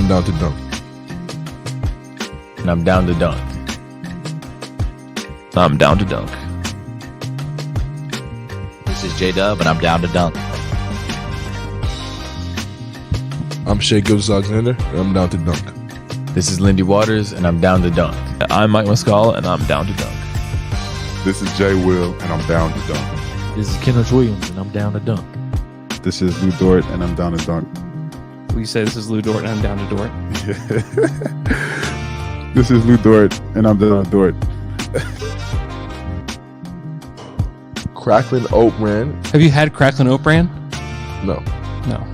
I'm down to dunk. And I'm down to dunk. I'm down to dunk. This is J-Dub, and I'm down to dunk. I'm Shai Alexander, and I'm down to dunk. This is Lindy Waters, and I'm down to dunk. I'm Mike Muscala, and I'm down to dunk. This is Jay Will, and I'm down to dunk. This is Jalen Williams, and I'm down to dunk. This is Lou Dort, and I'm down to dunk. Will you say this is Lou Dort and I'm down to Dort? This is Lou Dort, and I'm down to Dort. Cracklin Oat Bran? Have you had Cracklin Oat Bran? No, No.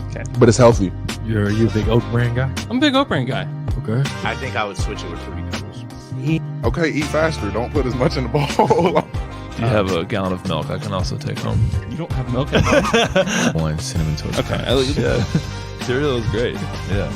Okay. but it's healthy. You a big oat brand guy? I'm a big Oat Bran guy. Okay. I think I would switch it with Fruity Pebbles. Okay, eat faster. Don't put as much in the bowl. You have a gallon of milk I can also take home. You don't have milk at home? One cinnamon toast. Okay. Crunch. Yeah. Cereal is great. Yeah.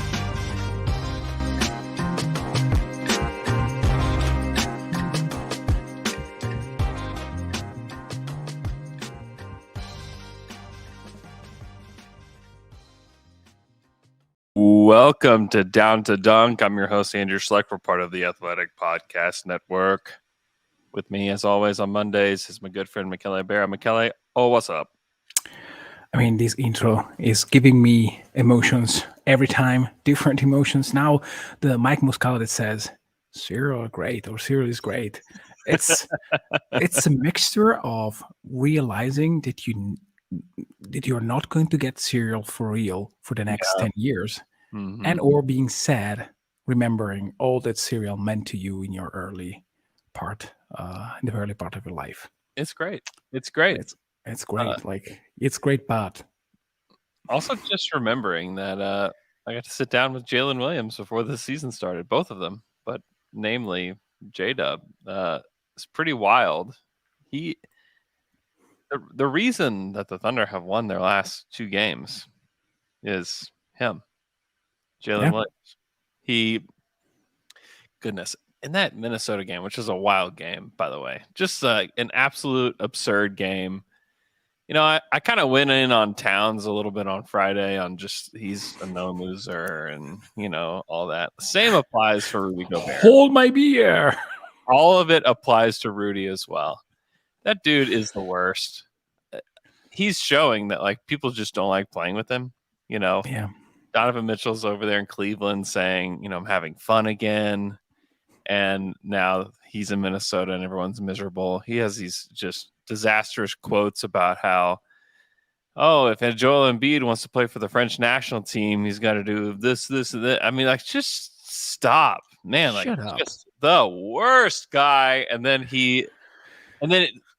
Welcome to Down to Dunk. I'm your host, Andrew Schlecht. We're part of the Athletic Podcast Network. With me, as always, on Mondays is my good friend, Michele Berra. Michele, what's up? I mean, this intro is giving me emotions every time, different emotions. Now, the Mike Muscala that says, cereal are great or cereal is great. It's a mixture of realizing that you're not going to get cereal for real for the next 10 years. Mm-hmm. And or being sad, remembering all that cereal meant to you in your early part, in the early part of your life. It's great. It's great. It's great. It's great, but Also, just remembering that I got to sit down with Jalen Williams before the season started, both of them, but namely J-Dub. It's pretty wild. The reason that the Thunder have won their last two games is him. Jalen Williams. Goodness, in that Minnesota game, which was a wild game, by the way, just an absolute absurd game. You know, I kind of went in on Towns a little bit on Friday on just he's a known loser and, you know, all that. The same applies for Rudy Gobert. hold my beer. All of it applies to Rudy as well. That dude is the worst. He's showing that, like, people just don't like playing with him, you know. Yeah. Donovan Mitchell's over there in Cleveland saying, you know, I'm having fun again. And now he's in Minnesota and everyone's miserable. He has these just disastrous quotes about how, if Joel Embiid wants to play for the French national team, he's got to do this, and that. I mean, like, just stop, man. Like, Shut up. just the worst guy. And then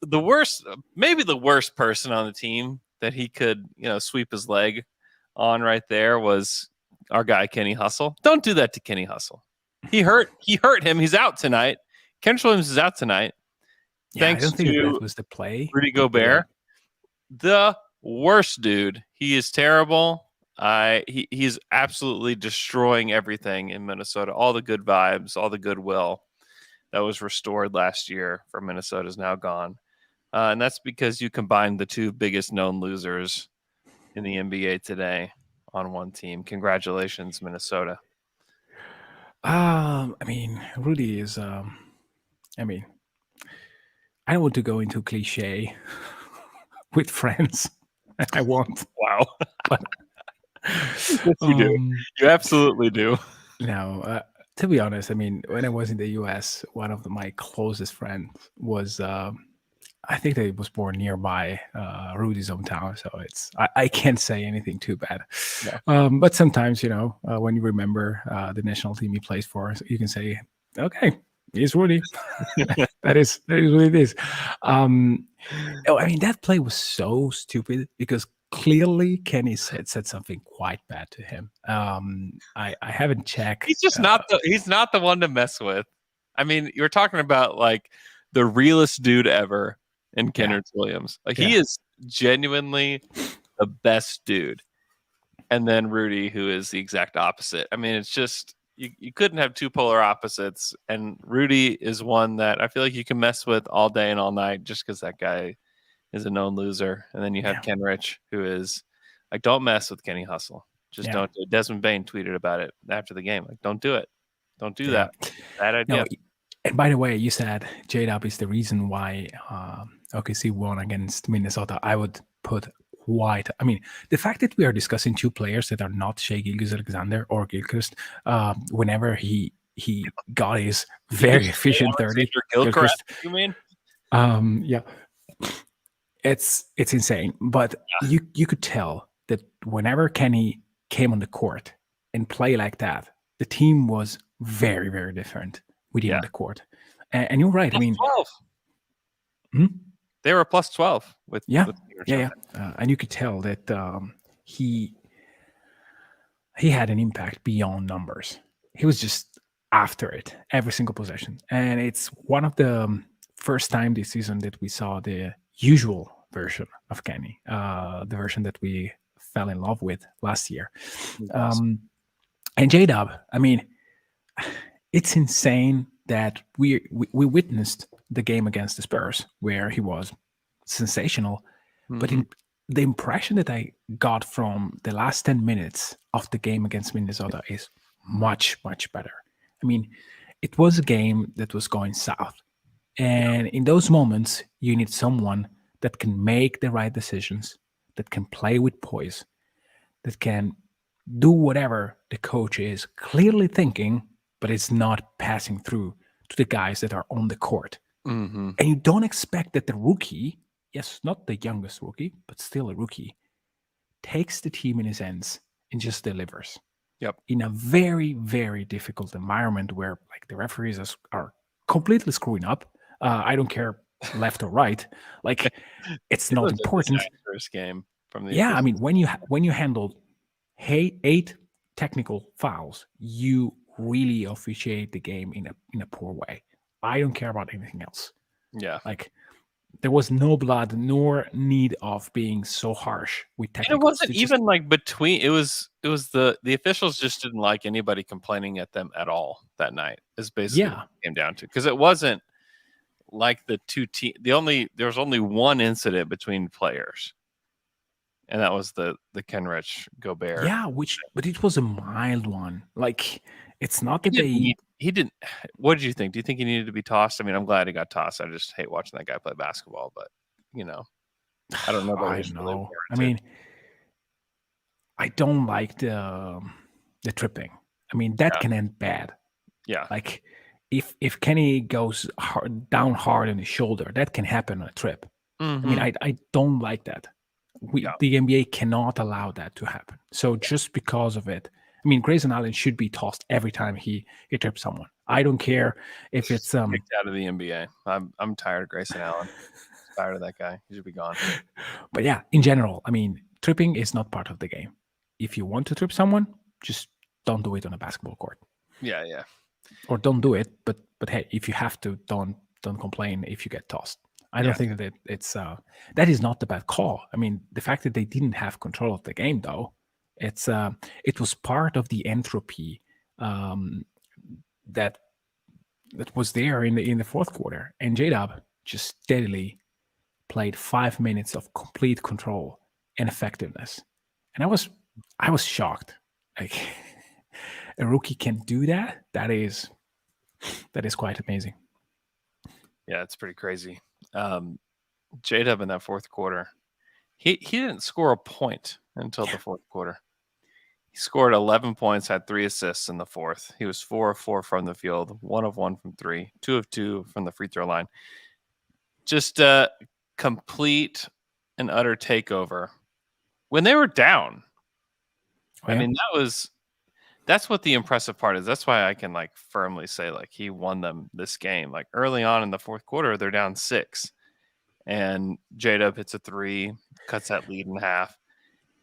the worst, maybe the worst person on the team that he could, you know, sweep his leg on right there was our guy Kenny Hustle. Don't do that to Kenny Hustle. He hurt him. He's out tonight. Kendrick Williams is out tonight. Yeah, Thanks I don't think to that was the play. Rudy Gobert. The worst dude. He is terrible. He's absolutely destroying everything in Minnesota. All the good vibes, all the goodwill that was restored last year for Minnesota is now gone. And that's because you combined the two biggest known losers in the NBA today on one team. Congratulations, Minnesota. I mean, Rudy is. I don't want to go into cliche with friends. I won't. Wow. Yes, you do. You absolutely do. No, to be honest, I mean, when I was in the U.S., one of my closest friends was. I think that he was born nearby Rudy's hometown, so I can't say anything too bad. Yeah. But sometimes, you know, when you remember the national team he plays for, you can say, "Okay, he's Rudy." that is what it is. I mean, that play was so stupid because clearly Kenny said something quite bad to him. I haven't checked. He's just he's not the one to mess with. I mean, you're talking about like the realest dude ever. And Kendrick Williams. Like, he is genuinely the best dude. And then Rudy, who is the exact opposite. I mean, it's just, you couldn't have two polar opposites. And Rudy is one that I feel like you can mess with all day and all night just because that guy is a known loser. And then you have Ken Rich, who is like, don't mess with Kenny Hustle. Just Yeah. don't do it. Desmond Bain tweeted about it after the game. Like, don't do it. Don't do Yeah. that. Bad idea. No, and by the way, you said J-Dub is the reason why OKC won against Minnesota. I would put I mean, the fact that we are discussing two players that are not Shai Gilgeous-Alexander or Gilchrist, whenever he got his very efficient 30. Gilchrist, you mean? Yeah, it's insane. But you could tell that whenever Kenny came on the court and play like that, the team was very, very different with him on the court. And you're right. I mean, 12. Hmm? They were plus 12 with and you could tell that he had an impact beyond numbers. He was just after it every single possession, and it's one of the first time this season that we saw the usual version of Kenny, the version that we fell in love with last year. And J-Dub, I mean, it's insane that we witnessed the game against the Spurs where he was sensational, but the impression that I got from the last 10 minutes of the game against Minnesota is much, much better. I mean, it was a game that was going south, and in those moments you need someone that can make the right decisions, that can play with poise, that can do whatever the coach is clearly thinking, but it's not passing through to the guys that are on the court. Mm-hmm. And you don't expect that the rookie, yes, not the youngest rookie, but still a rookie, takes the team in his hands and just delivers. Yep. In a very, very difficult environment where like the referees are completely screwing up. I don't care left or right. Like it's not important. First game from the I mean, when you handle 8 technical fouls, you really officiate the game in a poor way. I don't care about anything else. Yeah. Like there was no blood nor need of being so harsh with technicals. And it wasn't even like between. It was the officials just didn't like anybody complaining at them at all that night. Is basically what it came down to, because it wasn't like the two team. There was only one incident between players, and that was the Kenrich Gobert. Yeah, but it was a mild one. Like it's not that he didn't. What did you think? Do you think he needed to be tossed? I mean, I'm glad he got tossed. I just hate watching that guy play basketball. But I don't know. I don't know. I mean, I don't like the tripping. I mean, that can end bad. Yeah. Like if Kenny goes down hard on his shoulder, that can happen on a trip. Mm-hmm. I mean, I don't like that. The NBA cannot allow that to happen. So just because of it, I mean, Grayson Allen should be tossed every time he trips someone. I don't care if it's kicked out of the NBA. I'm tired of Grayson Allen. Tired of that guy. He should be gone. But yeah, in general, I mean, tripping is not part of the game. If you want to trip someone, just don't do it on a basketball court. Yeah, yeah. Or don't do it. But hey, if you have to, don't complain if you get tossed. I don't think that it's that is not the bad call. I mean, the fact that they didn't have control of the game, though, it was part of the entropy that was there in the fourth quarter. And J-Dub just steadily played 5 minutes of complete control and effectiveness, and I was shocked. Like a rookie can do that. That is quite amazing. Yeah, it's pretty crazy. J-Dub in that fourth quarter, he didn't score a point until the fourth quarter. He scored 11 points, had 3 assists in the fourth. He was 4 of 4 from the field, 1 of 1 from 3, 2 of 2 from the free throw line. Just a complete and utter takeover when they were down. I mean, that's what the impressive part is. That's why I can like firmly say like he won them this game. Like early on in the fourth quarter, they're down 6, and J-Dub hits a 3, cuts that lead in half,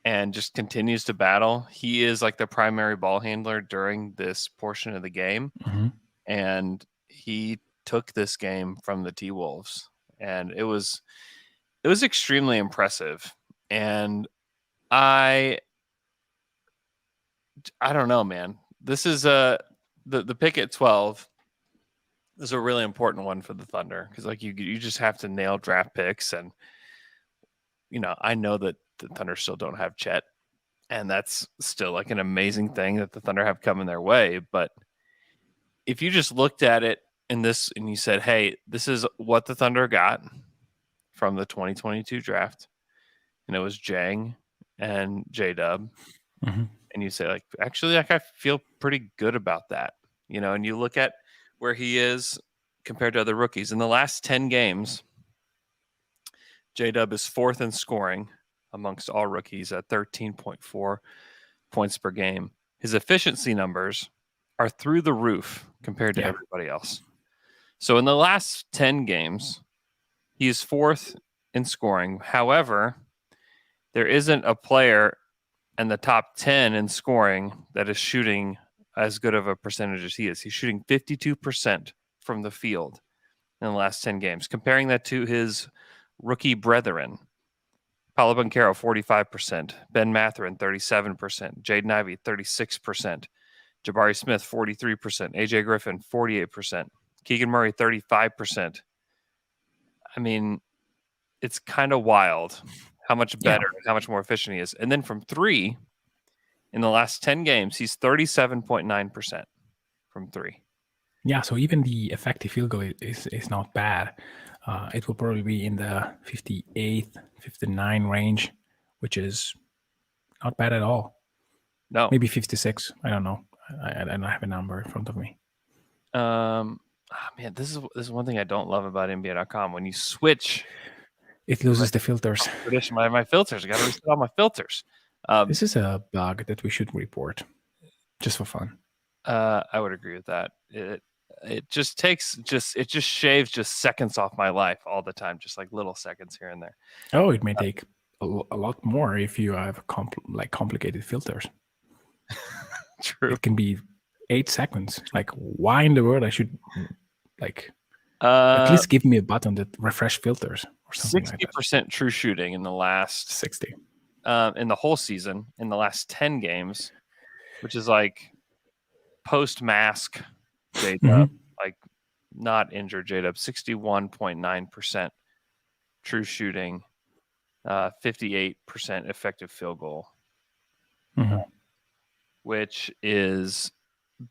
and just continues to battle. He is like the primary ball handler during this portion of the game, and he took this game from the T-Wolves, and it was extremely impressive. And I don't know, man. This is the pick at 12 is a really important one for the Thunder, because like you just have to nail draft picks, and I know that the Thunder still don't have Chet, And that's still like an amazing thing that the Thunder have coming their way. But if you just looked at it in this and you said, hey, this is what the Thunder got from the 2022 draft, and it was Jang and J-Dub, and you say, like, actually, like, I feel pretty good about that, and you look at where he is compared to other rookies. In the last 10 games, J-Dub is 4th in scoring amongst all rookies at 13.4 points per game. His efficiency numbers are through the roof compared to everybody else. So in the last 10 games, he is 4th in scoring. However, there isn't a player in the top 10 in scoring that is shooting as good of a percentage as he is. He's shooting 52% from the field in the last 10 games. Comparing that to his rookie brethren, Paolo Banchero, 45%, Ben Mathurin, 37%, Jaden Ivey, 36%, Jabari Smith, 43%, AJ Griffin, 48%, Keegan Murray, 35%. I mean, it's kind of wild how much better and how much more efficient he is. And then from 3, in the last 10 games, he's 37.9% from 3. Yeah, so even the effective field goal is not bad. It will probably be in the 58, 59 range, which is not bad at all. No. Maybe 56. I don't know. I don't have a number in front of me. Man, this is one thing I don't love about NBA.com. When you switch, it loses the filters. My filters. I got to reset all my filters. This is a bug that we should report, just for fun. I would agree with that. It just shaves just seconds off my life all the time, just like little seconds here and there. Oh, it may take a lot more if you have complicated filters. True. It can be 8 seconds. Like, why in the world I should at least give me a button that refresh filters or something 60% like that. 60% true shooting in the last 60. In the whole season, in the last 10 games, which is like post mask J-Dub, like not injured J-Dub, 61.9% true shooting, 58% effective field goal, which is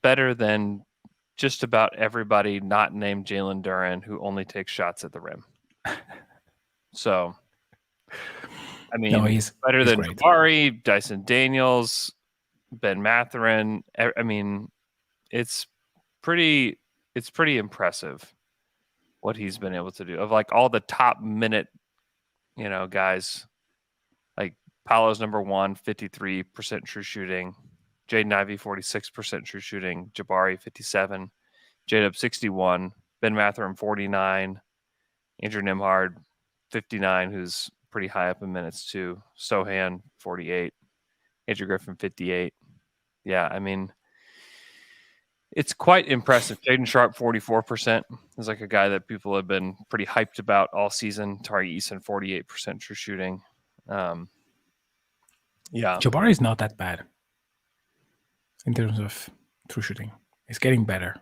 better than just about everybody not named Jalen Duren who only takes shots at the rim. So, I mean, he's better than great. Jabari, Dyson Daniels, Ben Mathurin. I mean, it's pretty impressive what he's been able to do. Of like all the top minute, guys, like Paolo's number 1, 53% true shooting. Jaden Ivey, 46% true shooting. Jabari, 57. J-Dub, 61. Ben Mathurin, 49. Andrew Nembhard, 59, who's pretty high up in minutes too. Sohan, 48. Andrew Griffin, 58. Yeah, I mean, it's quite impressive. Jaden Sharp, 44%, is like a guy that people have been pretty hyped about all season. Tari Eason, 48% true shooting. Yeah. Jabari is not that bad in terms of true shooting. He's getting better.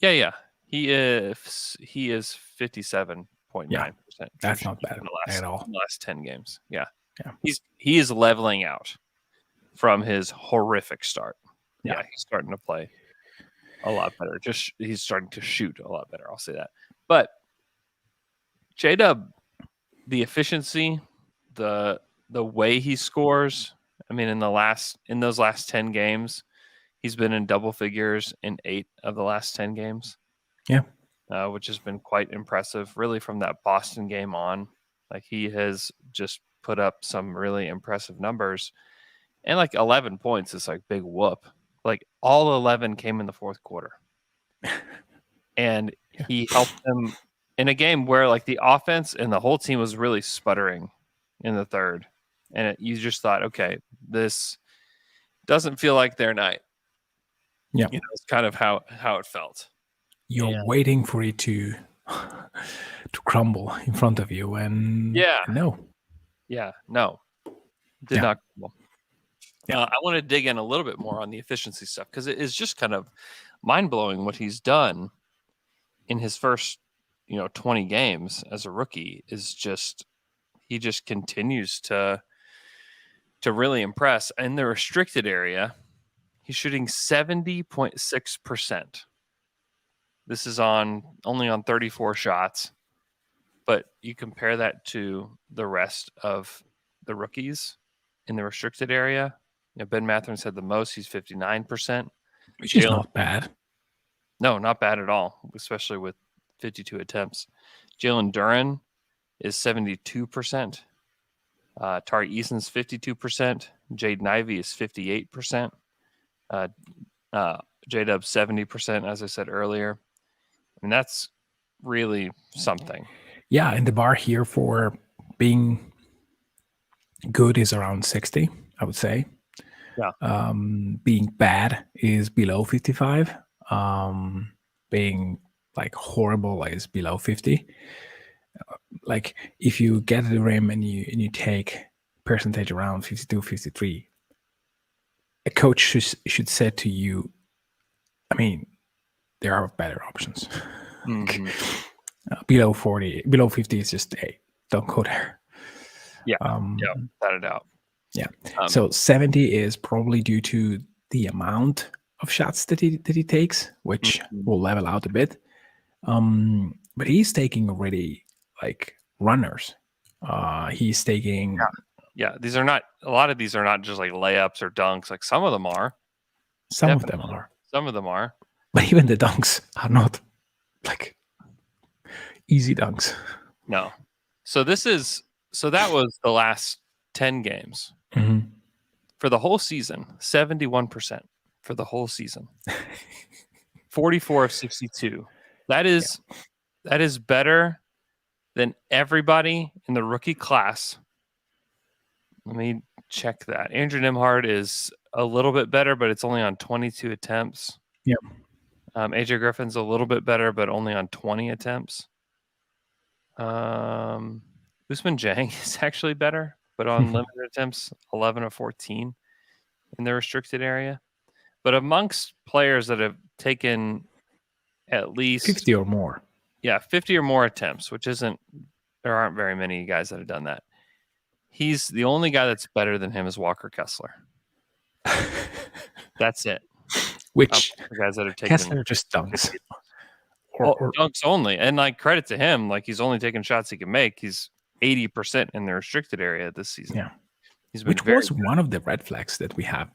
Yeah. He is 57.9%. That's not bad at all. In the last 10 games. Yeah. He is leveling out from his horrific start. Yeah, he's starting to play a lot better. He's starting to shoot a lot better. I'll say that. But J-Dub, the efficiency, the way he scores. I mean, in those last 10 games, he's been in double figures in 8 of the last 10 games. Yeah. Which has been quite impressive, really, from that Boston game on. Like, he has just put up some really impressive numbers. And, like, 11 points is, like, big whoop. Like, all 11 came in the fourth quarter. And he helped them in a game where, like, the offense and the whole team was really sputtering in the third. And you just thought, okay, this doesn't feel like their night. Yeah. It's kind of how it felt. You're waiting for it to crumble in front of you, and no. Yeah, no. Did not crumble. Yeah. I want to dig in a little bit more on the efficiency stuff because it is just kind of mind-blowing what he's done in his first, 20 games as a rookie. Is just he just continues to to really impress. In the restricted area, he's shooting 70.6%. This is only on 34 shots. But you compare that to the rest of the rookies in the restricted area. Ben Mathurin's had the most. He's 59%. Which is not bad. No, not bad at all, especially with 52 attempts. Jalen Duren is 72%. Tari Eason's 52%. Jaden Ivey is 58%. J-Dub 70%, as I said earlier. I mean, that's really something. Yeah, and the bar here for being good is around 60, I would say. Yeah. Being bad is below 55. Being like horrible is below 50. Like if you get to the rim and you take percentage around 52, 53, a coach should say to you, I mean, there are better options. Mm-hmm. Below 40, below 50 is just, hey, don't go there. Yeah, without a doubt. Yeah. So 70 is probably due to the amount of shots that he takes, which will level out a bit. But he's taking already like runners. He's taking. Yeah, these are not. A lot of these are not just like layups or dunks. Like some of them are. Some of them are. Some of them are. But even the dunks are not like easy dunks. No. So that was the last 10 games. Mm-hmm. For the whole season, 71% for the whole season. 44 of 62. That is better than everybody in the rookie class. Let me check that. Andrew Nembhard is a little bit better, but it's only on 22 attempts. Yep. AJ Griffin's a little bit better, but only on 20 attempts. Usman Jang is actually better, but on limited attempts, 11 of 14 in the restricted area. But amongst players that have taken at least 50 or more. Yeah, 50 or more attempts, there aren't very many guys that have done that. He's the only guy that's better than him is Walker Kessler. That's it. Which the guys that have taken Kessler just dunks. Or dunks only. And like credit to him, like he's only taking shots he can make. He's 80% in the restricted area this season. Yeah. He's been Which was one of the red flags that we have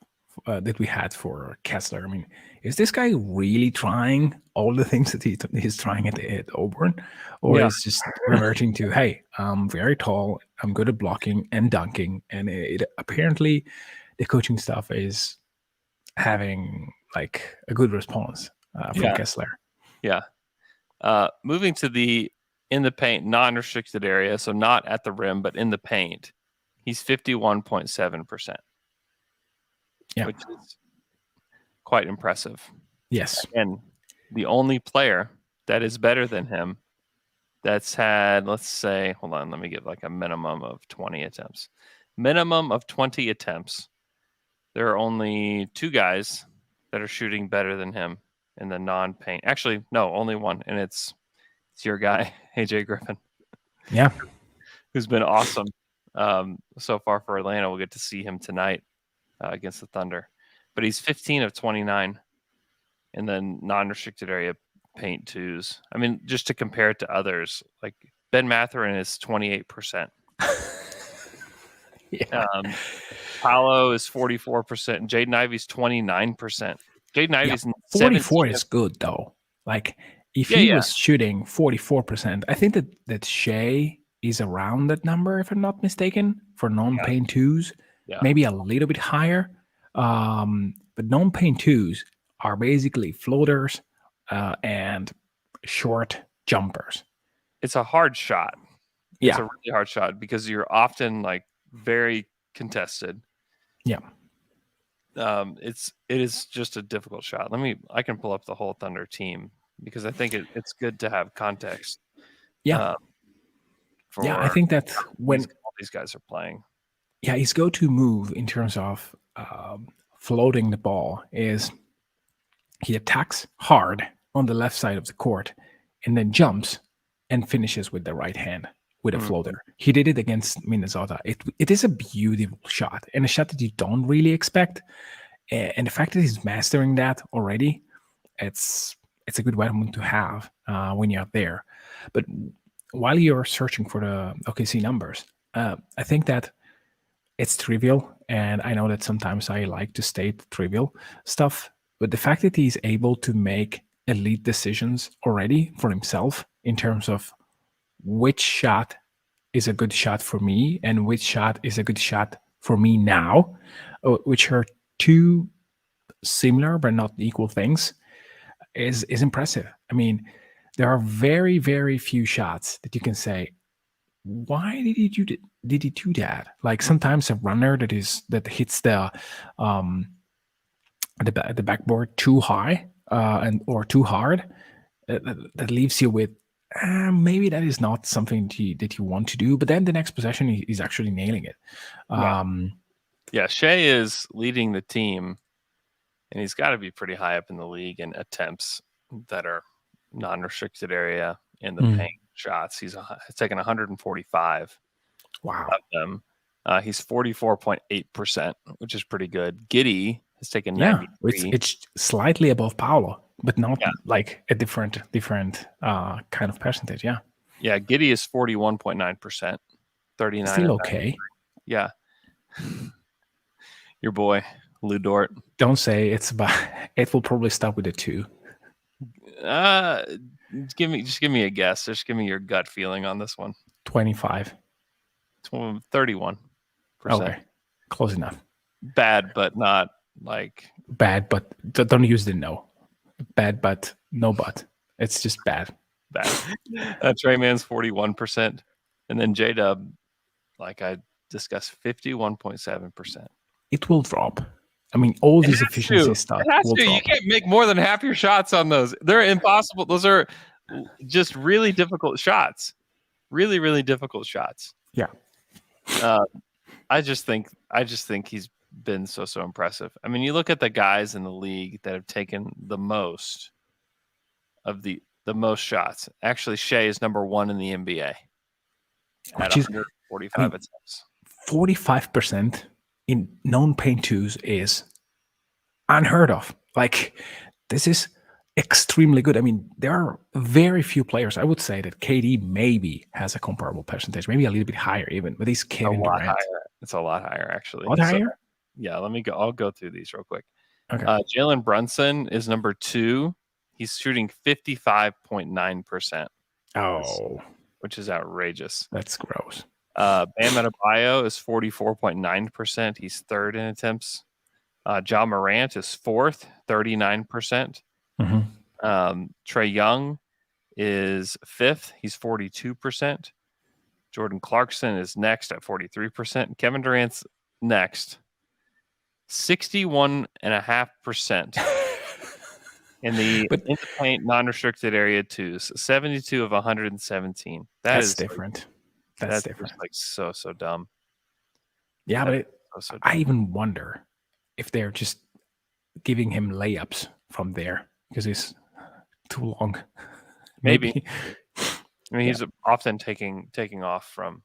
that we had for Kessler. I mean, is this guy really trying all the things that he's trying at Auburn? Or is just reverting to, hey, I'm very tall, I'm good at blocking and dunking, and apparently the coaching staff is having like a good response from Kessler. Yeah. Moving to the in the paint, non-restricted area, so not at the rim, but in the paint, he's 51.7%. Yeah. Which is quite impressive. Yes. And the only player that is better than him that's had, let's say, hold on, let me give like a minimum of 20 attempts. Minimum of 20 attempts. There are only two guys that are shooting better than him in the non-paint. Actually, no, only one, and it's your guy, AJ Griffin. Yeah. Who's been awesome so far for Atlanta. We'll get to see him tonight against the Thunder. But he's 15 of 29 in the non-restricted area paint twos. I mean, just to compare it to others, like Ben Mathurin is 28%. Paolo is 44%. And Jaden Ivey's 29%. Jaden Ivey's 44 is good though. Like if he was shooting 44%, I think that Shai is around that number, if I'm not mistaken, for non-paint twos. Yeah. Maybe a little bit higher. But non-paint twos are basically floaters and short jumpers. It's a hard shot. Yeah. It's a really hard shot because you're often like very contested. Yeah. It is just a difficult shot. I can pull up the whole Thunder team because I think it's good to have context. Yeah. I think that when all these guys are playing. Yeah, his go-to move in terms of floating the ball is he attacks hard on the left side of the court and then jumps and finishes with the right hand, with a floater. He did it against Minnesota. It is a beautiful shot, and a shot that you don't really expect. And the fact that he's mastering that already, it's a good weapon to have when you're there. But while you're searching for the OKC numbers, I think that it's trivial, and I know that sometimes I like to state trivial stuff, but the fact that he's able to make elite decisions already for himself in terms of which shot is a good shot for me and which shot is a good shot for me now, which are two similar but not equal things, is impressive. I mean, there are very, very few shots that you can say, why did he do that? Like sometimes a runner that hits the backboard too high or too hard, that leaves you with maybe that is not something that you want to do. But then the next possession he's actually nailing it. Shai is leading the team, and he's got to be pretty high up in the league in attempts that are non-restricted area in the paint shots. He's taken 145 Wow. of them. He's 44.8%, which is pretty good. Giddey has taken 93. It's slightly above Paolo, but not like a different kind of percentage. Yeah. Yeah, Giddey is 41.9%, 39. Still okay. Yeah. Your boy, Lou Dort. Don't say it's about. It will probably stop with a 2. Just give me a guess. Just give me your gut feeling on this one. 25. 31%. Okay, close enough. Bad, but not like bad. But don't use the no. Bad, but no but. It's just bad. Trey Mann's 41%, and then J-Dub, like I discussed, 51.7%. It will drop. I mean, all these efficiency stuff will drop. You can't make more than half your shots on those. They're impossible. Those are just really difficult shots. Really, really difficult shots. Yeah. I just think he's been so impressive. I mean, you look at the guys in the league that have taken the most of the most shots. Actually, Shai is number 1 in the NBA at 145 attempts. 45% in non-paint twos is unheard of. Like, this is extremely good. I mean, there are very few players. I would say that KD maybe has a comparable percentage, maybe a little bit higher even, but he's Kevin Durant. Higher. It's a lot higher, actually. A lot higher? Yeah, let me go. I'll go through these real quick. Okay. Jalen Brunson is number 2. He's shooting 55.9%. Oh, which is outrageous. That's gross. Bam Adebayo is 44.9%. He's 3rd in attempts. Ja Morant is 4th, 39%. Trae Young is 5th. He's 42%. Jordan Clarkson is next at 43%. Kevin Durant's next, 61.5%. in the paint non-restricted area twos, 72 of 117. That's different. That's different. Like so dumb. Yeah, but I even wonder if they're just giving him layups from there because he's too long. Maybe. I mean, he's often taking off from,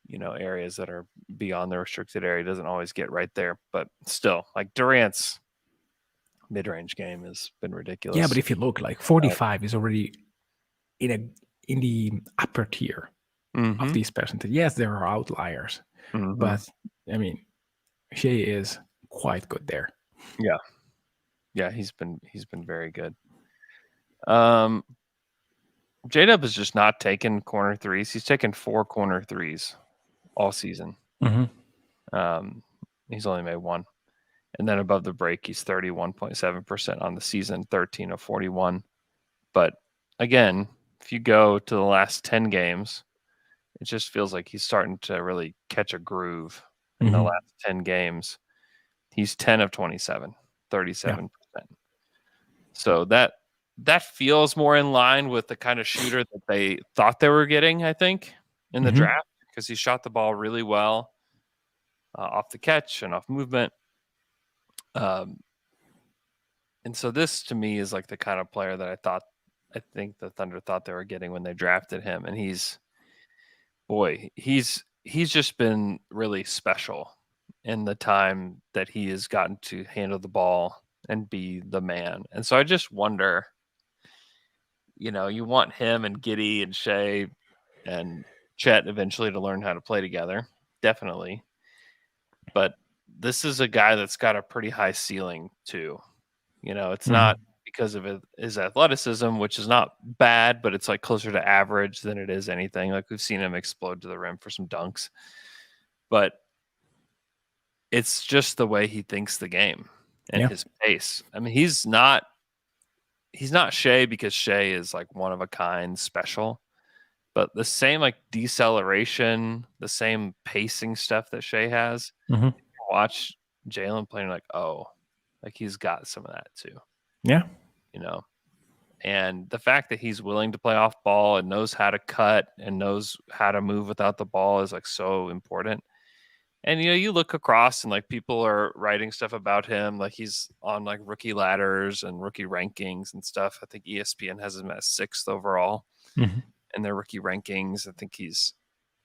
areas that are beyond the restricted area. Doesn't always get right there, but still, like Durant's mid-range game has been ridiculous. Yeah, but if you look, like 45 is already in the upper tier of these percentages. Yes, there are outliers, but I mean, Shai is quite good there. Yeah, he's been very good. J-Dub has just not taken corner threes. He's taken 4 corner threes all season. He's only made 1. And then above the break, he's 31.7% on the season, 13 of 41. But again, if you go to the last 10 games, it just feels like he's starting to really catch a groove in the last 10 games. He's 10 of 27, 37%. So that feels more in line with the kind of shooter that they thought they were getting, I think, in the draft, because he shot the ball really well off the catch and off movement. And so this to me is like the kind of player that I think the Thunder thought they were getting when they drafted him. And he's boy, he's just been really special in the time that he has gotten to handle the ball and be the man. And so I just wonder, you want him and Giddey and Shai and Chet eventually to learn how to play together, definitely. But this is a guy that's got a pretty high ceiling too. It's not because of his athleticism, which is not bad, but it's like closer to average than it is anything. Like we've seen him explode to the rim for some dunks, but it's just the way he thinks the game and his pace. I mean, he's not Shai because Shai is like one of a kind special, but the same like deceleration, the same pacing stuff that Shai has. Mm-hmm. Watch Jalen playing like, oh, like he's got some of that too. Yeah. And the fact that he's willing to play off ball and knows how to cut and knows how to move without the ball is like so important. And, you look across and like people are writing stuff about him. Like he's on like rookie ladders and rookie rankings and stuff. I think ESPN has him as 6th overall in their rookie rankings. I think he's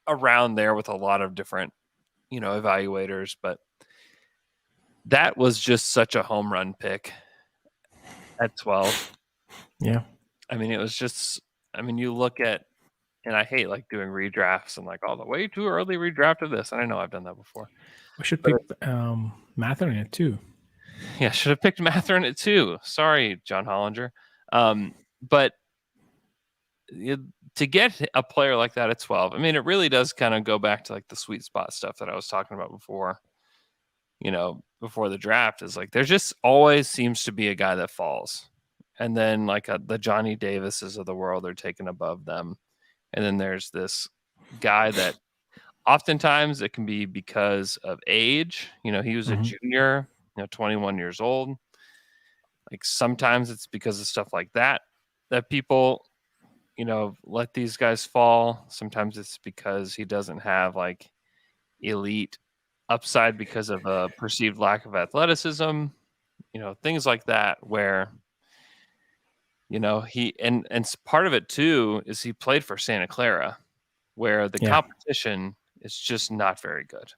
around there with a lot of different, evaluators, but that was just such a home run pick at 12. Yeah. I mean, it was just, you look at, and I hate like doing redrafts and like all the way too early redraft of this. And I know I've done that before. We should pick Mather in it too. Yeah, should have picked Mather in it too. Sorry, John Hollinger. But to get a player like that at 12, it really does kind of go back to like the sweet spot stuff that I was talking about before. Before the draft is like there just always seems to be a guy that falls, and then like the Johnny Davises of the world are taken above them, and then there's this guy that oftentimes it can be because of age. He was a junior, 21 years old. Like sometimes it's because of stuff like that people, let these guys fall. Sometimes it's because he doesn't have like elite upside because of a perceived lack of athleticism, things like that where, he and part of it too is he played for Santa Clara where the competition is just not very good,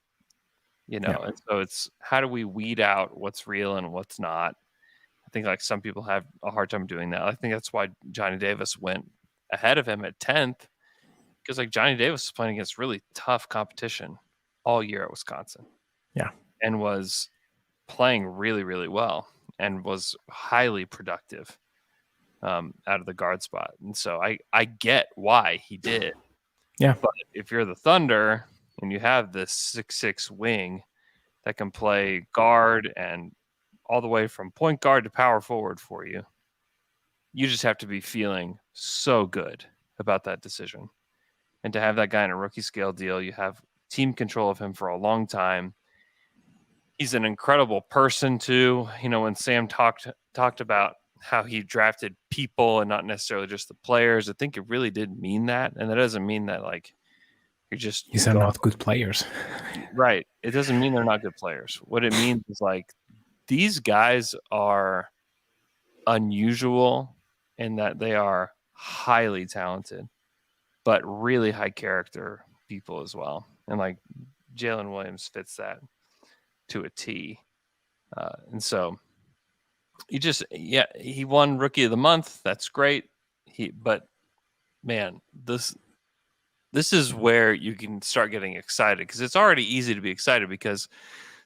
and so it's how do we weed out what's real and what's not. I think like some people have a hard time doing that. I think that's why Johnny Davis went ahead of him at 10th, because like Johnny Davis was playing against really tough competition all year at Wisconsin. Yeah. And was playing really, really well and was highly productive out of the guard spot. And so I get why he did. Yeah. But if you're the Thunder and you have this 6'6" wing that can play guard and all the way from point guard to power forward for you, you just have to be feeling so good about that decision. And to have that guy in a rookie scale deal, you have team control of him for a long time. He's an incredible person too. When Sam talked about how he drafted people and not necessarily just the players, I think it really did mean that. And that doesn't mean that like these are not good players. Right. It doesn't mean they're not good players. What it means is like these guys are unusual in that they are highly talented, but really high character people as well. And like Jalen Williams fits that to a T. And so he won Rookie of the Month. That's great. But man, this is where you can start getting excited, because it's already easy to be excited because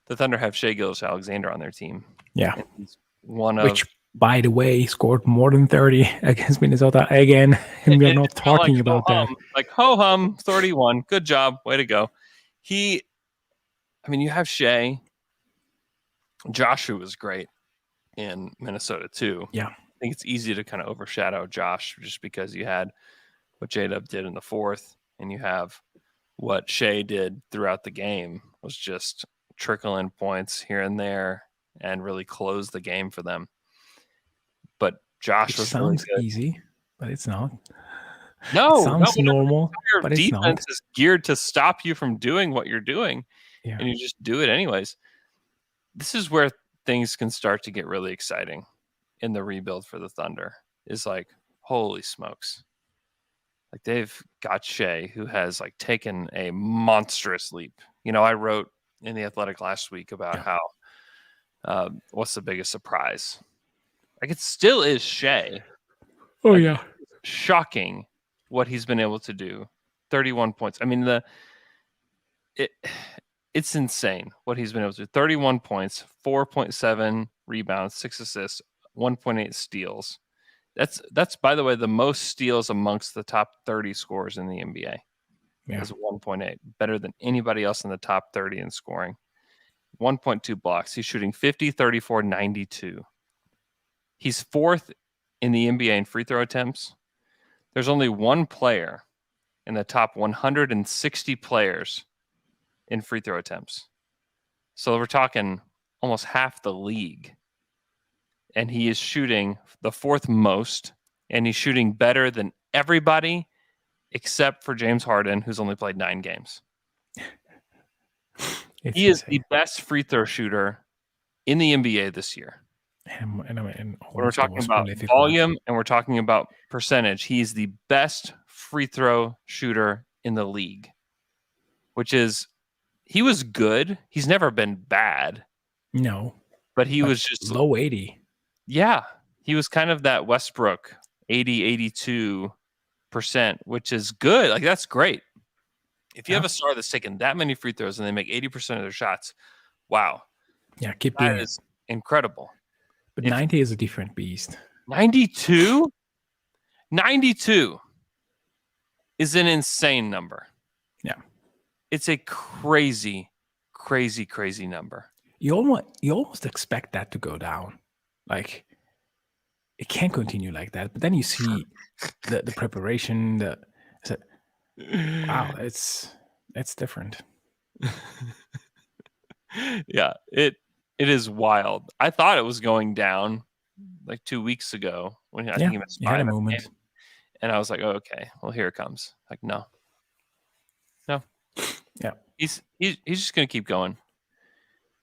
the Thunder have Shai Gilgeous-Alexander on their team. Yeah. And he's one Which, by the way, scored more than 30 against Minnesota again. And we are not talking like about that. Like, ho-hum, 31. Good job. Way to go. You have Shai. Joshua was great in Minnesota too. Yeah. I think it's easy to kind of overshadow Josh just because you had what J-Dub did in the fourth, and you have what Shai did throughout the game was just trickle in points here and there and really close the game for them. But Josh was really sounds good. easy, but it's not. No, it sounds normal, your but it's defense not. is geared to stop you from doing what you're doing, and you just do it anyways. This is where things can start to get really exciting in the rebuild for the Thunder. Is like, holy smokes, Like they've got Shai, who has like taken a monstrous leap. I wrote in The Athletic last week about how what's the biggest surprise? Like it still is Shai. Oh Like, yeah. shocking what he's been able to do. 31 points. I mean, it's insane what he's been able to do. 31 points, 4.7 rebounds, 6 assists, 1.8 steals. That's by the way the most steals amongst the top 30 scorers in the NBA. Yeah. Is 1.8, better than anybody else in the top 30 in scoring. 1.2 blocks. He's shooting 50, 34, 92. He's fourth in the NBA in free throw attempts. There's only one player in the top 160 players in free throw attempts. So we're talking almost half the league. And he is shooting the fourth most, and he's shooting better than everybody except for James Harden, who's only played 9 games. He is the best free throw shooter in the NBA this year. And We're talking about volume and we're talking about percentage. He's the best free throw shooter in the league, which is, he was good. He's never been bad. No. But he was just low 80. Yeah. He was kind of that Westbrook 80, 82%, which is good. Like, that's great. If you have a star that's taken that many free throws and they make 80% of their shots, wow. Yeah, keep doing That is incredible. But 90 is a different beast. 92? 92 is an insane number. Yeah. It's a crazy, crazy, crazy number. You almost expect that to go down. Like, it can't continue like that. But then you see the preparation, wow, it's different. Yeah, it is wild. I thought it was going down like 2 weeks ago when I think he missed 5 had a moment. game. And I was like, oh, okay, well, here it comes. Like, no. Yeah. He's just going to keep going.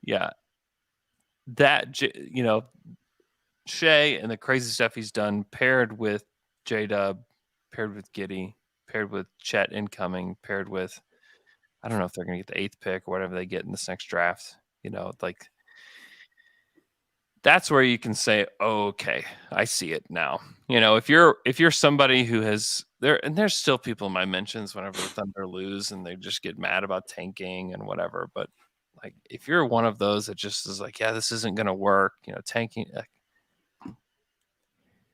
Yeah. That, Shai and the crazy stuff he's done, paired with J-Dub, paired with Giddey, paired with Chet incoming, paired with, I don't know if they're going to get the 8th pick or whatever they get in this next draft. Like, that's where you can say, oh, okay, I see it now. If you're somebody who has there, and there's still people in my mentions whenever the Thunder lose and they just get mad about tanking and whatever. But like, if you're one of those that just is like, yeah, this isn't going to work, tanking,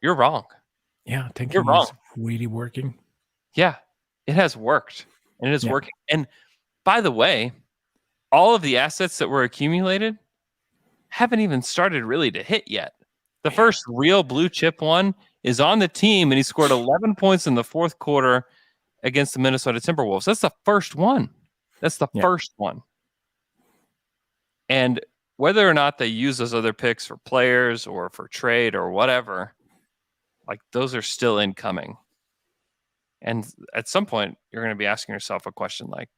you're wrong. Yeah, tanking You're wrong. is really working. Yeah, it has worked, and it is working. And by the way, all of the assets that were accumulated haven't even started really to hit yet. The first real blue chip one is on the team, and he scored 11 points in the fourth quarter against the Minnesota Timberwolves. That's the first one. First one. And whether or not they use those other picks for players or for trade or whatever, like, those are still incoming. And at some point, you're going to be asking yourself a question like,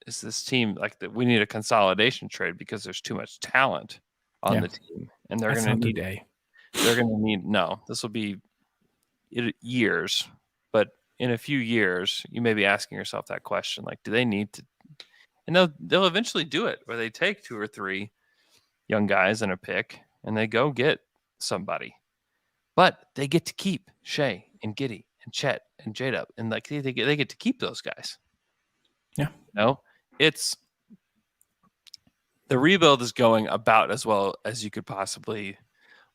is this team like that? We need a consolidation trade because there's too much talent on the team, and they're going to need. They're going to need. No, this will be years, but in a few years, you may be asking yourself that question: like, do they need to? And they'll eventually do it, where they take 2 or 3 young guys and a pick, and they go get somebody, but they get to keep Shai and Giddey and Chet and J-Dub, and like they get to keep those guys. Yeah. It's the rebuild is going about as well as you could possibly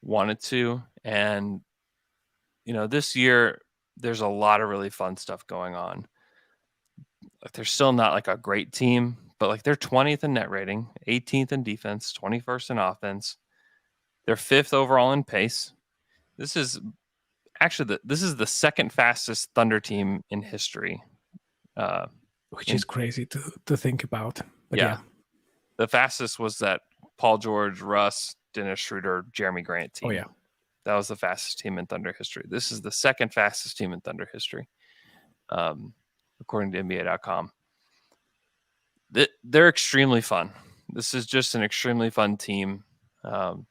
want it to. And, this year there's a lot of really fun stuff going on. Like, they're still not like a great team, but like they're 20th in net rating, 18th in defense, 21st in offense. They're 5th overall in pace. This is actually the second fastest Thunder team in history. Which is crazy to think about. But yeah. The fastest was that Paul George, Russ, Dennis Schroeder, Jeremy Grant team. Oh, yeah. That was the fastest team in Thunder history. This is the second fastest team in Thunder history, according to NBA.com. They're extremely fun. This is just an extremely fun team. And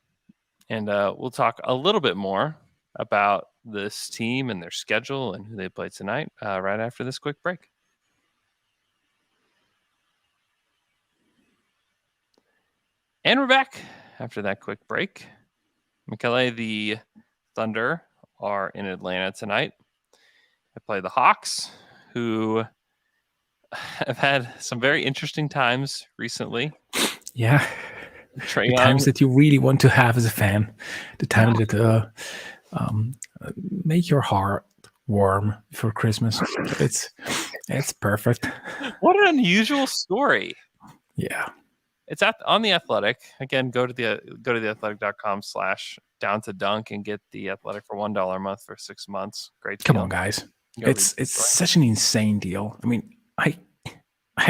we'll talk a little bit more about this team and their schedule and who they play tonight right after this quick break. And we're back after that quick break. Michele, the Thunder are in Atlanta tonight. They play the Hawks, who have had some very interesting times recently. Yeah. Trae The Young, times that you really want to have as a fan. The time that make your heart warm for Christmas. It's perfect. what an unusual story. Yeah. It's on the Athletic. Again, go to theathletic.com/down-to-dunk and get the Athletic for $1 a month for 6 months. Great deal. Come on, guys. Go read It's the story. such an insane deal. I mean, I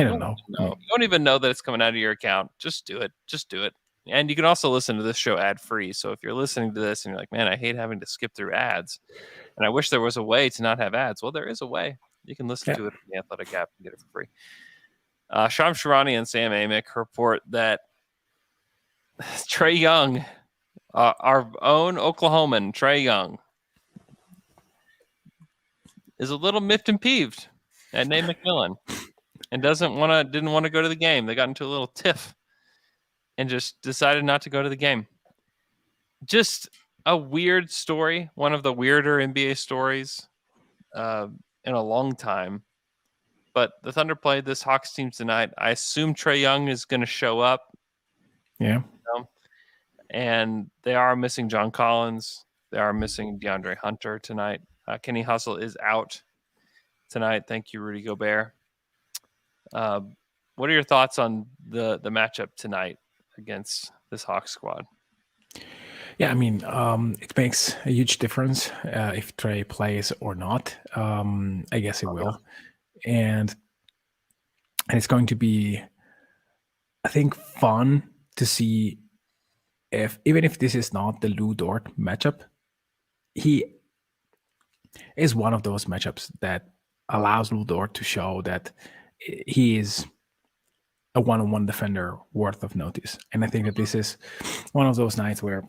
don't know. No, you don't even know that it's coming out of your account. Just do it. Just do it. And you can also listen to this show ad-free. So if you're listening to this and you're like, man, I hate having to skip through ads, and I wish there was a way to not have ads. Well, there is a way. You can listen to it in the Athletic app and get it for free. Sham Sharani and Sam Amick report that Trae Young, our own Oklahoman, Trae Young, is a little miffed and peeved at Nate McMillan and didn't want to go to the game. They got into a little tiff and just decided not to go to the game. Just a weird story, one of the weirder NBA stories in a long time. But the Thunder played this Hawks team tonight. I assume Trae Young is going to show up. Yeah. And they are missing John Collins. They are missing DeAndre Hunter tonight. Kenny Hustle is out tonight. Thank you, Rudy Gobert. What are your thoughts on the matchup tonight against this Hawks squad? Yeah, I mean, it makes a huge difference if Trae plays or not. I guess it will. And it's going to be, I think, fun to see even if this is not the Lou Dort matchup, he is one of those matchups that allows Lou Dort to show that he is a one-on-one defender worth of notice. And I think that this is one of those nights where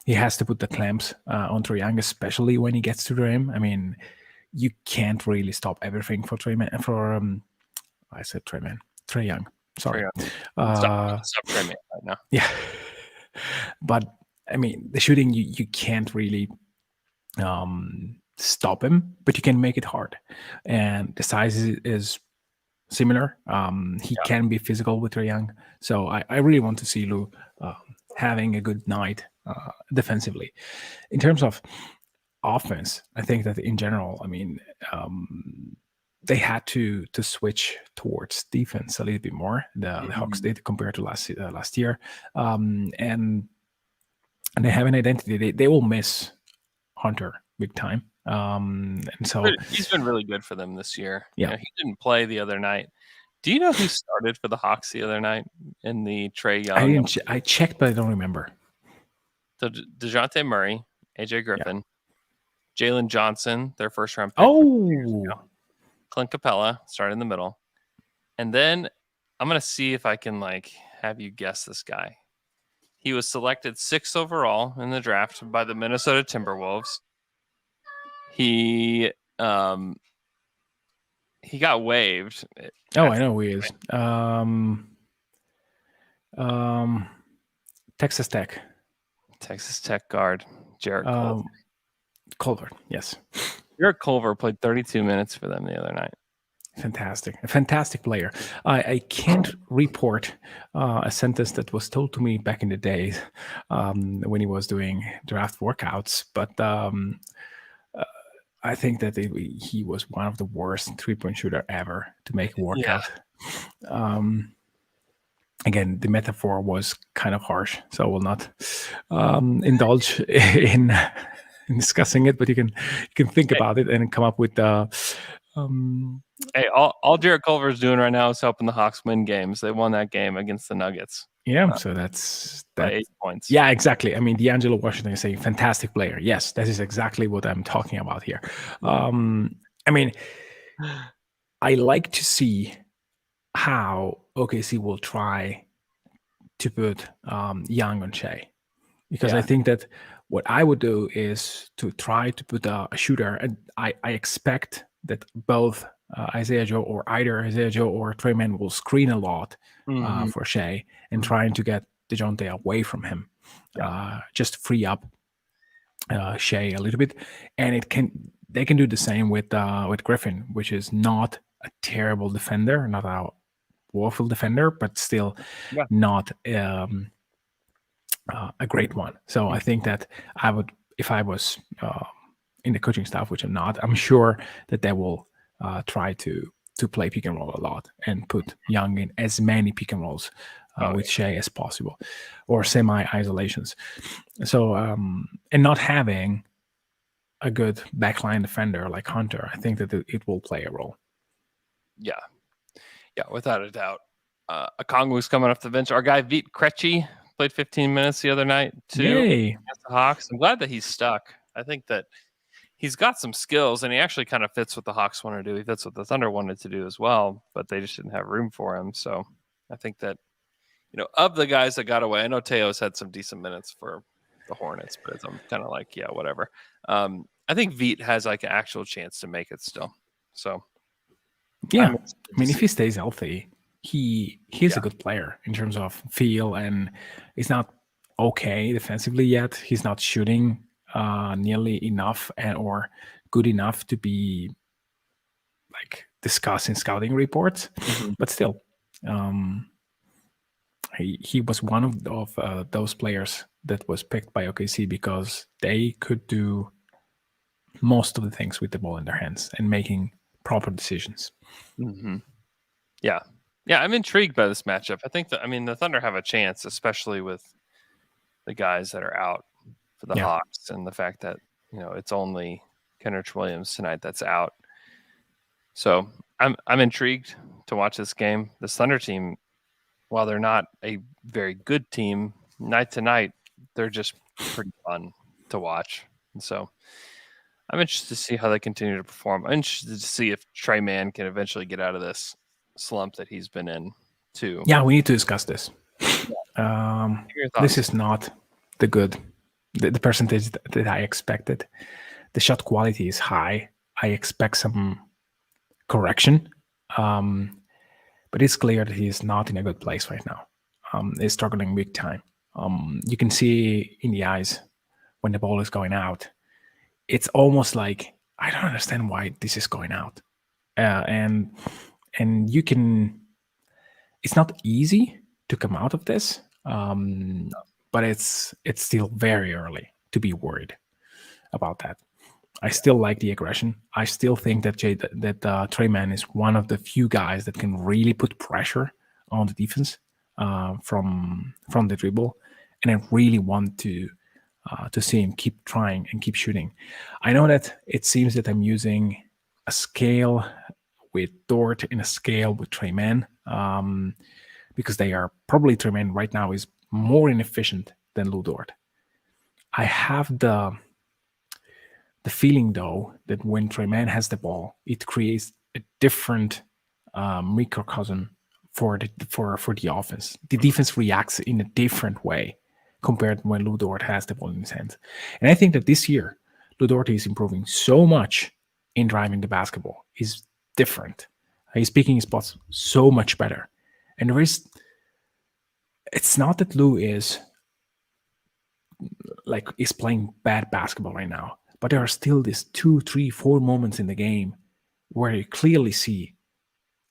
he has to put the clamps on Trae Young, especially when he gets to the rim. I mean, you can't really stop everything for Trae Young. Sorry. Stop Trae Man right now. Yeah. But I mean, the shooting, you can't really stop him, but you can make it hard. And the size is similar. He can be physical with Trae Young. So I really want to see Lou having a good night defensively. In terms of offense, I think that in general, I mean, they had to switch towards defense a little bit more. The Hawks did compared to last year, and they have an identity. They will miss Hunter big time, and so he's been really good for them this year. Yeah, he didn't play the other night. Do you know who started for the Hawks the other night in the Trae Young? I checked, but I don't remember. So DeJounte Murray, AJ Griffin, Jalen Johnson, their first round pick. Oh. Clint Capella started in the middle. And then I'm going to see if I can have you guess this guy. He was selected 6th overall in the draft by the Minnesota Timberwolves. He got waived. Oh, I know who he is. Texas Tech guard, Jarrett Culver. Culver, yes. Jarrett Culver played 32 minutes for them the other night. Fantastic. A fantastic player. I can't report a sentence that was told to me back in the days when he was doing draft workouts, but I think that he was one of the worst three-point shooter ever to make a workout. Yeah. Again, the metaphor was kind of harsh, so I will not indulge in discussing it, but you can think about it and come up with hey, all Jarrett Culver is doing right now is helping the Hawks win games. They won that game against the Nuggets. Yeah, so that's 8 points. Yeah, exactly. I mean, D'Angelo Washington is saying fantastic player. Yes, that is exactly what I'm talking about here. I mean, I like to see how OKC will try to put Young on Shai, because I think that what I would do is to try to put a shooter, and I expect that both Isaiah Joe or either Isaiah Joe or Trey Mann will screen a lot for Shai and trying to get DeJounte away from him, just free up Shai a little bit, and they can do the same with Griffin, which is not a terrible defender, not a woeful defender, but still not a great one. So I think that I would, if I was in the coaching staff, which I'm not, I'm sure that they will try to play pick and roll a lot and put Young in as many pick and rolls with Shai as possible, or semi isolations. So and not having a good backline defender like Hunter, I think that it will play a role. Yeah, without a doubt. Okongwu's coming off the bench. Our guy Vit Krejci played 15 minutes the other night too against the Hawks. I'm glad that he's stuck. I think that he's got some skills, and he actually kind of fits what the Hawks want to do. He fits what the Thunder wanted to do as well, but they just didn't have room for him. So I think that, of the guys that got away, I know Teo's had some decent minutes for the Hornets, but I'm kind of like, yeah, whatever. I think Vit has like an actual chance to make it still. So yeah, I mean, if he stays healthy, he's a good player in terms of feel, and he's not okay defensively yet. He's not shooting nearly enough or good enough to be like discussed in scouting reports, but still, he was one of those players that was picked by OKC because they could do most of the things with the ball in their hands and making proper decisions. Yeah, I'm intrigued by this matchup. I think that, the Thunder have a chance, especially with the guys that are out for the Hawks, and the fact that it's only Kenrich Williams tonight that's out. So I'm intrigued to watch this game. The Thunder team, while they're not a very good team night to night, they're just pretty fun to watch. And so I'm interested to see how they continue to perform. I'm interested to see if Trey Mann can eventually get out of this slump that he's been in too. Yeah, we need to discuss this. This is not the percentage that I expected. The shot quality is high. I expect some correction, but it's clear that he's not in a good place right now. He's struggling big time. You can see in the eyes when the ball is going out. It's almost like, I don't understand why this is going out, and you can. It's not easy to come out of this, but it's still very early to be worried about that. I still like the aggression. I still think that Trey Mann is one of the few guys that can really put pressure on the defense from the dribble, and I really want to see him keep trying and keep shooting. I know that it seems that I'm using a scale with Dort and a scale with Trey Mann, because they are probably, Trey Mann right now is more inefficient than Lou Dort. I have the feeling though that when Trey Mann has the ball, it creates a different microcosm for the offense. The defense reacts in a different way compared to when Lou Dort has the ball in his hands. And I think that this year, Lou Dort is improving so much in driving the basketball. He's different. He's picking his spots so much better. And it's not that Lou is playing bad basketball right now, but there are still these 2, 3, 4 moments in the game where you clearly see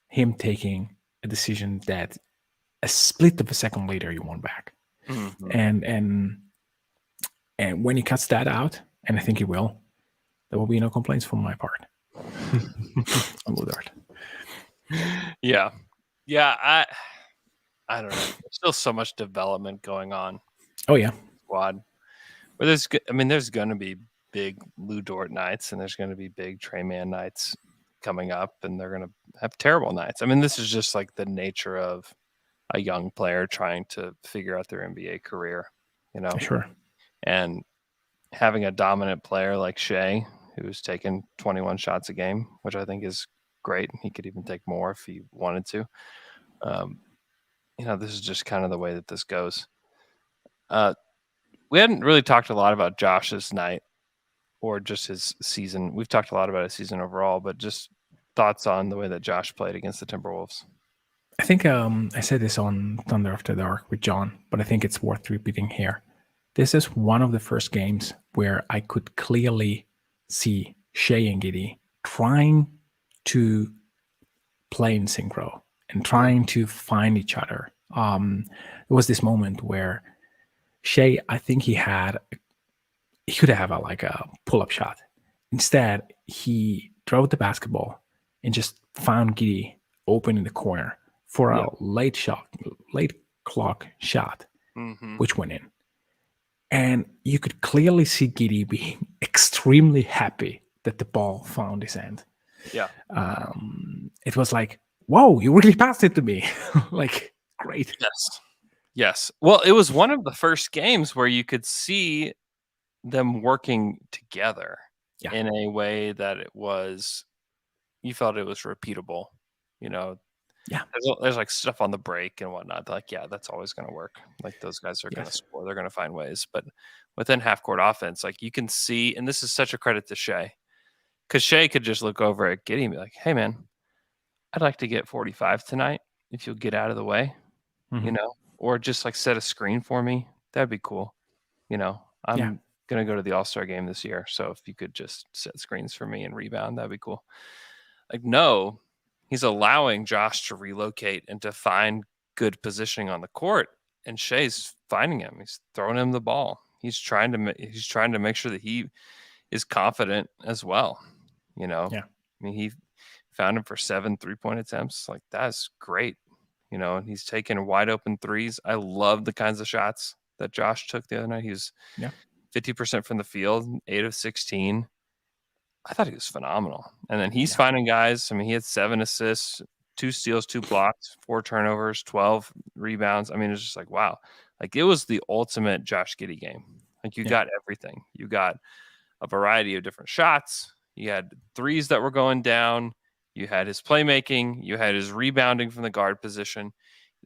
him taking a decision that a split of a second later you want back. And when he cuts that out, and I think he will, there will be no complaints from my part. On Lou Dort. Yeah, I don't know. There's still so much development going on. Oh yeah, squad. But there's going to be big Lou Dort nights, and there's going to be big Trey Mann nights coming up, and they're going to have terrible nights. This is just like the nature of a young player trying to figure out their NBA career, Sure. And having a dominant player like Shai, who's taken 21 shots a game, which I think is great. He could even take more if he wanted to. This is just kind of the way that this goes. we hadn't really talked a lot about Josh's night or just his season. We've talked a lot about his season overall, but just thoughts on the way that Josh played against the Timberwolves. I think I said this on Thunder After Dark with John, but I think it's worth repeating here. This is one of the first games where I could clearly see Shai and Giddey trying to play in synchro and trying to find each other. There was this moment where Shai, I think he could have a pull-up shot. Instead, he drove the basketball and just found Giddey open in the corner for a late clock shot, which went in. And you could clearly see Giddey being extremely happy that the ball found his hand. Yeah. It was like, whoa, you really passed it to me. Like, great. Yes. Well, it was one of the first games where you could see them working together in a way that you felt it was repeatable, Yeah. There's like stuff on the break and whatnot. Like, yeah, that's always going to work. Like those guys are going to score. They're going to find ways. But within half court offense, like you can see, and this is such a credit to Shai, because Shai could just look over at Giddey and be like, hey, man, I'd like to get 45 tonight if you'll get out of the way, or just like set a screen for me. That'd be cool. I'm going to go to the All-Star game this year. So if you could just set screens for me and rebound, that'd be cool. Like, no, he's allowing Josh to relocate and to find good positioning on the court. And Shai's finding him. He's throwing him the ball. He's trying to make sure that he is confident as well. I mean, he found him for 7 3-point attempts. Like, that's great. And he's taking wide open threes. I love the kinds of shots that Josh took the other night. He was 50% from the field, 8 of 16. I thought he was phenomenal. And then he's finding guys. I mean, he had 7 assists, 2 steals, 2 blocks, 4 turnovers, 12 rebounds. I mean, it's just like, wow. Like, it was the ultimate Josh Giddey game. Like, you got everything. You got a variety of different shots. You had threes that were going down. You had his playmaking. You had his rebounding from the guard position.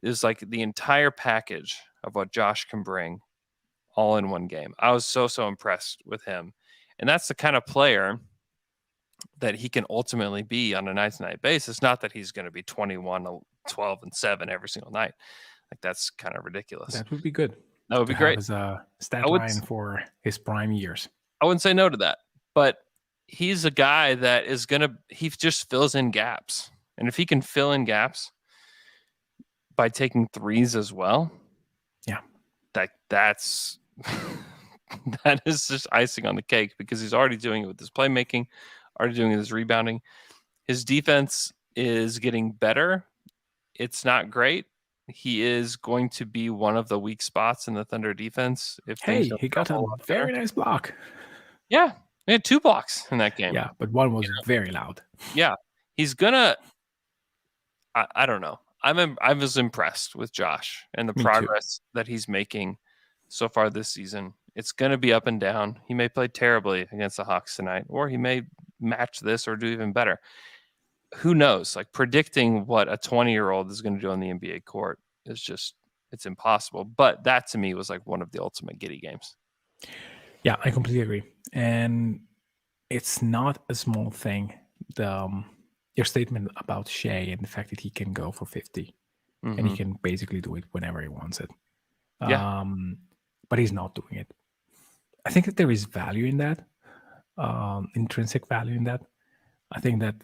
It was like the entire package of what Josh can bring all in one game. I was so impressed with him. And that's the kind of player that he can ultimately be on a night-to-night basis. Not that he's going to be 21, 12, and 7 every single night. Like, that's kind of ridiculous. That would be good. That would be great. As a stat line for his prime years. I wouldn't say no to that. But he's a guy that he just fills in gaps. And if he can fill in gaps by taking threes as well, that's that is just icing on the cake, because he's already doing it with his playmaking, already doing it with his rebounding. His defense is getting better. It's not great. He is going to be one of the weak spots in the Thunder defense. He got a very nice block. Yeah, he had 2 blocks in that game. Yeah, but one was very loud. Yeah, he's gonna. I don't know. I was impressed with Josh and the progress that he's making so far this season. It's going to be up and down. He may play terribly against the Hawks tonight, or he may match this or do even better. Who knows? Like, predicting what a 20-year-old is going to do on the NBA court is it's impossible. But that to me was like one of the ultimate Giddey games. Yeah, I completely agree. And it's not a small thing. Your statement about Shai and the fact that he can go for 50 and he can basically do it whenever he wants it. But he's not doing it. I think that there is value in that, intrinsic value in that. I think that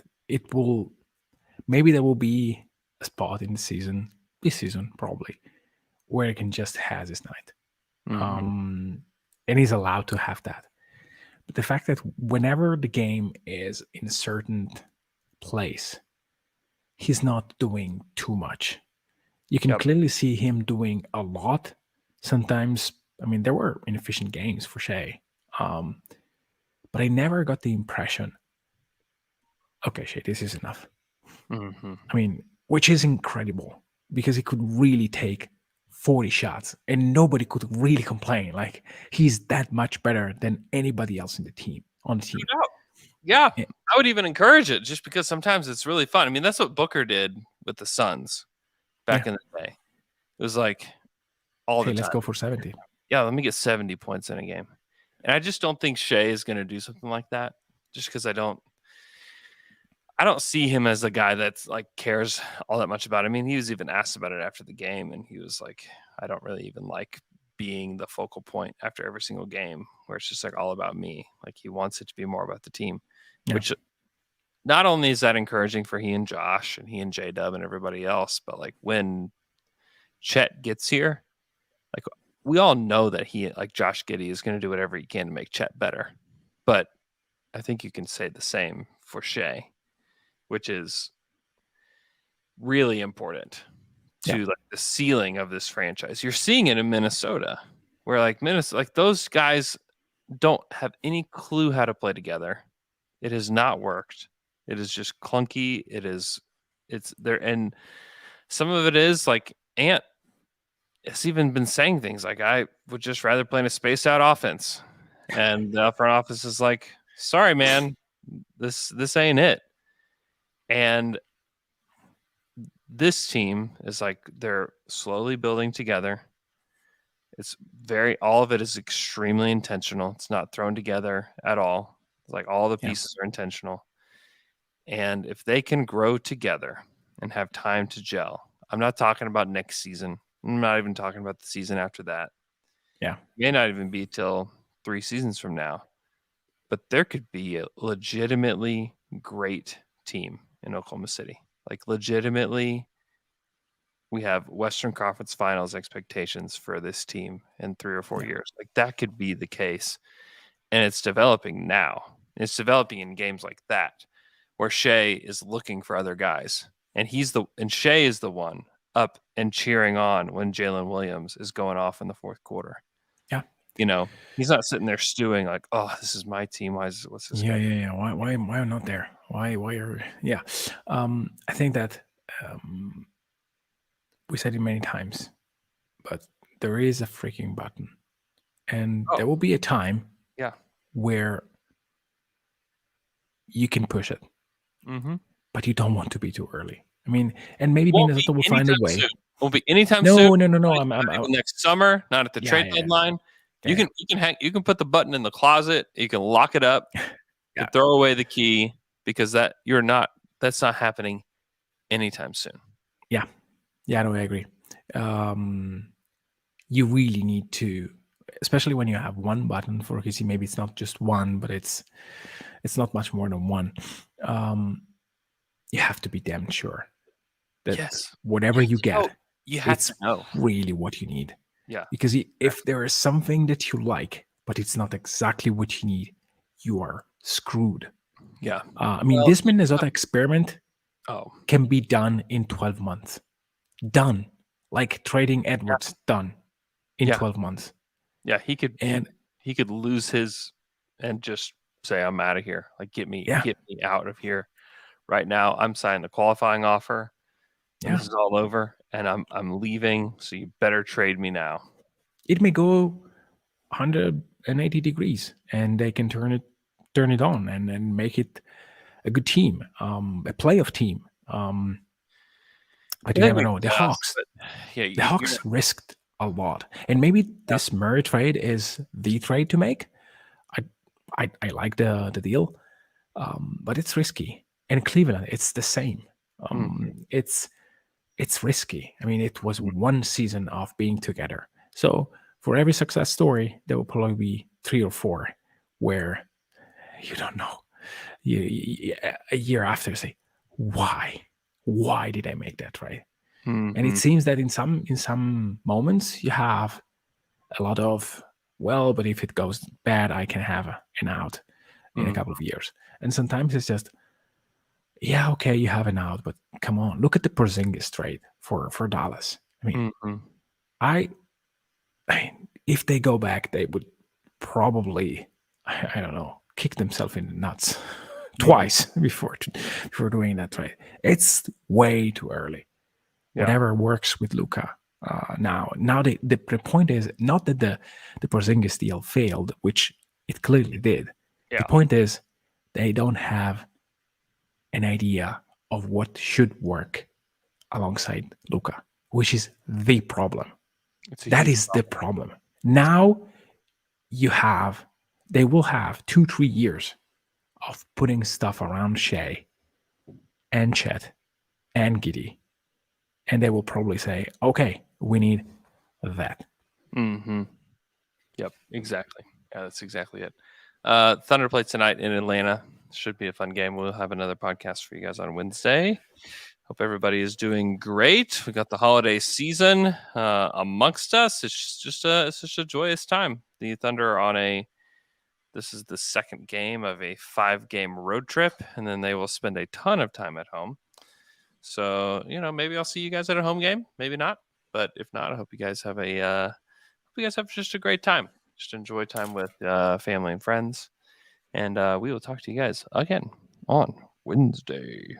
maybe there will be a spot in the this season probably, where he can just has his night. And he's allowed to have that. But the fact that whenever the game is in a certain place, he's not doing too much. You can clearly see him doing a lot. Sometimes, I mean, there were inefficient games for Shai, but I never got the impression, okay, Shai, this is enough. I mean, which is incredible, because he could really take 40 shots and nobody could really complain. Like, he's that much better than anybody else on the team. Yeah, I would even encourage it, just because sometimes it's really fun. I mean, that's what Booker did with the Suns back in the day. It was like all the time. Let's go for 70. let me get 70 points in a game. And I just don't think Shai is going to do something like that, just because I don't see him as a guy that's like cares all that much about it. I mean, he was even asked about it after the game, and he was like, I don't really even like being the focal point after every single game where it's just like all about me. Like, he wants it to be more about the team, which not only is that encouraging for he and Josh and he and J-Dub and everybody else, but like when Chet gets here, like we all know that Josh Giddey is going to do whatever he can to make Chet better. But I think you can say the same for Shai, which is really important to like the ceiling of this franchise. You're seeing it in Minnesota, where like those guys don't have any clue how to play together. It has not worked. It is just clunky. It's there. And some of it is like Ant has even been saying things like, I would just rather play in a spaced out offense. And the front office is like, sorry, man, this ain't it. And this team is like, they're slowly building together. All of it is extremely intentional. It's not thrown together at all. It's like all the pieces are intentional. And if they can grow together and have time to gel, I'm not talking about next season. I'm not even talking about the season after that. Yeah. It may not even be till 3 seasons from now. But there could be a legitimately great team in Oklahoma City. Like, legitimately, we have Western Conference Finals expectations for this team in 3 or 4 years. Like, that could be the case. And it's developing now. It's developing in games like that, where Shai is looking for other guys. And Shai is the one up and cheering on when Jalen Williams is going off in the fourth quarter. Yeah. You know, he's not sitting there stewing like, oh, this is my team. What's this? Yeah. Why am I not there? Why are I think that we said it many times, but there is a freaking button. And there will be a time where you can push it. Mm-hmm. But you don't want to be too early. I mean, and maybe Minnesota will find a way. Won't be anytime soon. No. I'm next summer, not at the trade deadline. You can put the button in the closet. You can lock it up. You throw away the key, because that's not happening anytime soon. Yeah, no, I agree. You really need to, especially when you have one button for OKC. Maybe it's not just one, but it's not much more than one. You have to be damn sure that whatever you get, you have to know really what you need. Yeah. Because if there is something that you like, but it's not exactly what you need, you are screwed. Yeah. I mean, this Minnesota experiment can be done in 12 months. Done. Like trading Edwards, done in 12 months. Yeah, he could lose his and just say, I'm out of here. Like, get me out of here right now. I'm signing the qualifying offer. Yeah. This is all over, and I'm leaving, so you better trade me now. It may go 180 degrees, and they can turn it on and make it a good team, a playoff team. But you never know. The Hawks, the Hawks risked a lot, and maybe this Murray trade is the trade to make. I like the deal, but it's risky. And Cleveland, it's the same. It's risky. I mean, it was one season of being together. So for every success story, there will probably be 3 or 4 where you don't know. A year after, say, why? Why did I make that trade? Mm-hmm. And it seems that in some moments you have a lot of, well, but if it goes bad, I can have an out in a couple of years. And sometimes it's just, yeah, okay, you have an out, but come on, look at the Porzingis trade for Dallas. I mean, I if they go back, they would probably, I don't know, kick themselves in the nuts twice before doing that trade. It's way too early. Yeah. Whatever works with Luka. Now the point is not that the Porzingis deal failed, which it clearly did. Yeah. The point is they don't have an idea of what should work alongside Luka, which is the problem. That is the problem. Now they will have 2-3 years of putting stuff around Shai and Chet and Giddy. And they will probably say, okay, we need that. Mm-hmm. Yep, exactly. Yeah, that's exactly it. Thunder play tonight in Atlanta. Should be a fun game. We'll have another podcast for you guys on Wednesday. Hope everybody is doing great. We got the holiday season amongst us. It's just a joyous time. The Thunder are this is the second game of a 5-game road trip, and then they will spend a ton of time at home. So, maybe I'll see you guys at a home game. Maybe not. But if not, I hope you guys have just a great time. Just enjoy time with family and friends. And we will talk to you guys again on Wednesday.